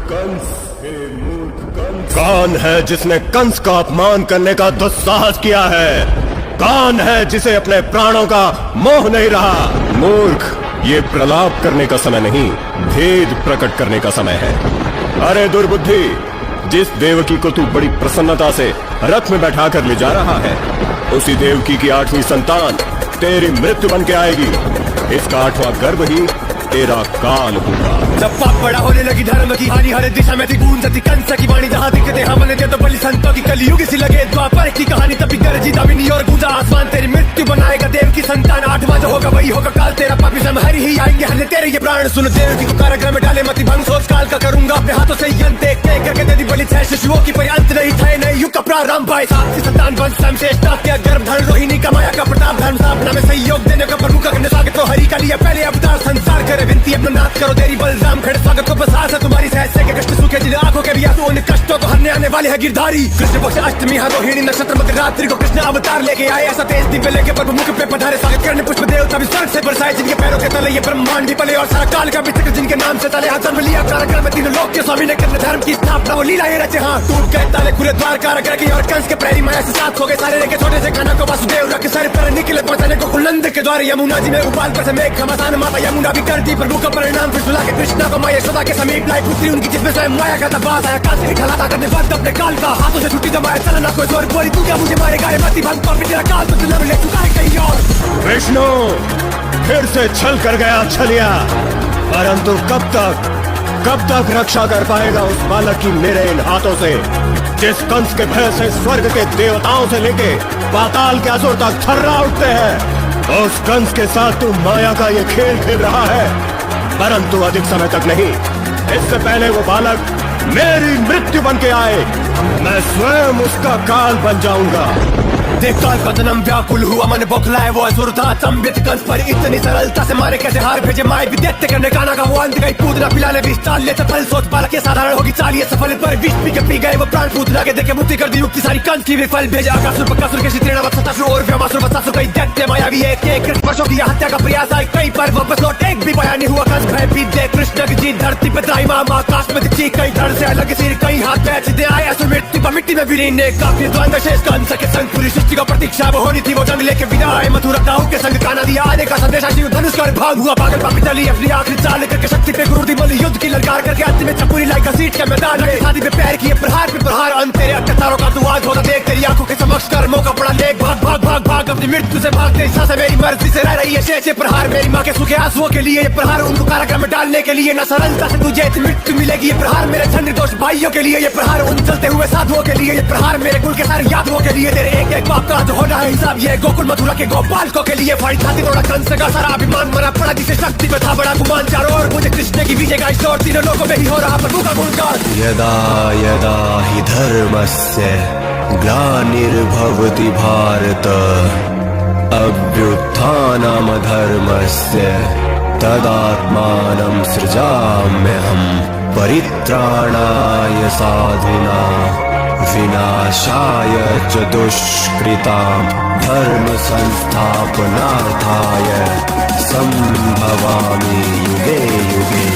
कंस, हे मूर्ख कंस। कौन है जिसने कंस का अपमान करने का दुस्साहस किया है? कौन है जिसे अपने प्राणों का मोह नहीं रहा? मूर्ख, ये प्रलाप करने का समय नहीं, भेद प्रकट करने का समय है। अरे दुर्बुद्धि, जिस देवकी को तू बड़ी प्रसन्नता से रथ में बैठा कर ले जा रहा है, उसी देवकी की 8वीं संतान तेरी मृत्यु बन के आएगी। इसका 8वां गर्भ ही तेरा काल होगा। जब पाप बड़ा होने लगी, धर्म की हानि हर दिशा में थी, गूंजती कंस की वाणी, जहाँ दिखते हमने दे तो बलि संतों की कलयुग सी लगे द्वापर की कहानी। तभी गरजी दामिनी और गूंजा आसमान, तेरी मृत्यु बनाएगा देव की संतान। 8वां जो होगा वही होगा काल तेरा, पापी सम हरि ही आएंगे हरने तेरे ये प्राण। सुन देव की कारागृह में डाले मति भंग, सोच काल का करूंगा अपने हाथों से यंत्र देख के करके दे दी बलि। 6 शिशुओं की कोई अंत नहीं था, नए युग का प्रारंभ भाई। 7 संतान वंश श्रेष्ठता के गर्भ धन, रोहिणी का माया का प्रताप, धर्म स्थापना में सहयोग देने का प्रमुख स्वागत। तो हरि का लिया पहले अवतार, संसार करे विनती अपना नाथ करो देरी। बलराम खड़े स्वागत को बसास है तुम्हारी, सहस्य के कष्ट सूखे जिन आंखों के भी आंसू, उन कष्टों को हरने आने वाले है गिरधारी। कृष्ण पक्ष अष्टमी है रोहिणी नक्षत्र मध्य रात्रि को कृष्ण अवतार लेके आए, ऐसा तेज दिव्य लेके प्रभु मुख पे पधारे। स्वागत करने पुष्प देवता भी स्वर्ग से बरसाए, जिनके पैरों के तले ये ब्रह्मांड भी पले, और सारा काल का भी चक्र जिनके नाम से तले। जन्म लिया कारागृह में, तीनों लोक के स्वामी ने करने धर्म की स्थापना, वो लीला ये रचे। हाँ, टूट गए ताले खुले द्वार कारागृह की, और कंस के प्रहरी माया से साथ हो गए सारे। लेके छोटे से खाना को वासुदेव रख सर पर निकले पहुंचाने को कुलंद के द्वार। यमुना जी में उबाल पर से मेघ घमासान, माता यमुना भी कर दी प्रभु का परिणाम। फिर सुला के कृष्णा को माया यशोदा के समीप लाई पुत्री उनकी, जिसमें स्वयं माया का दबाव आया। काल से ठलाता करने वक्त अपने काल का, हाथों से छुट्टी जमाया चला ना कोई जोर। बोली तू क्या मुझे मारेगा, ये मति भंग पापी तेरा काल तो तुझे ले चुका है कहीं और। विष्णु फिर से छल कर गया छलिया, परंतु कब तक रक्षा कर पाएगा उस बालक की मेरे इन हाथों से, जिस कंस के भय से स्वर्ग के देवताओं से लेके पाताल के असुर तक थर्रा उठते हैं। उस कंस के साथ तू माया का ये खेल खेल रहा है, परंतु अधिक समय तक नहीं। इससे पहले वो बालक मेरी मृत्यु बन के आए, मैं स्वयं उसका काल बन जाऊंगा। देख काल का जन्म व्याकुल हुआ, मन बौखलाए वो असुर था अचंभित। कंस पर इतनी सरलता से मारे कैसे हार भेजे माए विद्यत्य करने काना का वो अंत गई। पूतना पिलाने विष चाल ले सफल, सोच बालक ये साधारण होगी चाल ये सफल। पर विष पी के पी गए वो प्राण, पूतना के देखे मुक्ति कर दी युक्ति सारी। कंस की विफल भेजा अकासुर बकासुर के शित्रेण वत्सतासुर और व्योमासुर वत्सासुर कई दैत्य मायावी एक वर्षों की हत्या का प्रयास आए। कई पर वापस लौट एक भी बयान नहीं हुआ। कंस भय पीत दे कृष्ण की जीत, धरती पे त्राई माँ आकाश में दिखी। कई धड़ से अलग सिर, कई हाथ पैर सीधे आए असुर मृत्यु पर मिट्टी में विलीन ने। काफी द्वंद्व शेष कंस के संग पूरी सृष्टि का प्रतीक्षा होनी थी। वो जंग लेके विदा आए मथुरा दाऊ के संग, काना दिया आने का संदेश। शिव धनुष कर भाग हुआ पागल पापी चली अपनी आखिरी चाल करके शक्ति पे गुरु दी बलि। युद्ध की ललकार करके अंत में चपूरी लाई घसीट के मैदान में शादी पे पैर किए प्रहार पे प्रहार। अंत तेरे अत्याचारों का तू आज होता देख, तेरी आंखों के समक्ष कर्मों का बड़ा लेख। भाग भाग भाग भाग अपनी मृत्यु से भाग, तेरी सांसें मेरी मर्जी से रह रही है। शेष प्रहार मेरी माँ के सूखे आंसुओं के लिए, ये प्रहार उनको कारागृह में डालने के लिए। न सरलता से तुझे मृत्यु मिलेगी, ये प्रहार मेरे छल निर्दोष भाइयों के लिए। ये प्रहार उन चलते हुए साधुओं के लिए, ये प्रहार मेरे कुल के सारे यादवों के लिए। तेरे एक एक पाप का जो होना है हिसाब, ये गोकुल मथुरा के गोपालकों के लिए। फाड़ी छाती तोड़ा कंस का सारा अभिमान, मरा पड़ा जिसे शक्ति में था बड़ा गुमान। चारों ओर मुझे कृष्ण की विजय का स्टोर, तीनों लोगों में ही हो रहा प्रभु का गुणगान। यदा यदा हि धर्मस्य ग्लानिर्भवति भारत, अभ्युत्थानमधर्मस्य तदात्मानं सृजाम्यहम्। परित्राणाय साधूनां विनाशाय च दुष्कृतां, धर्म संस्थापनार्थाय संभवामि युगे युगे।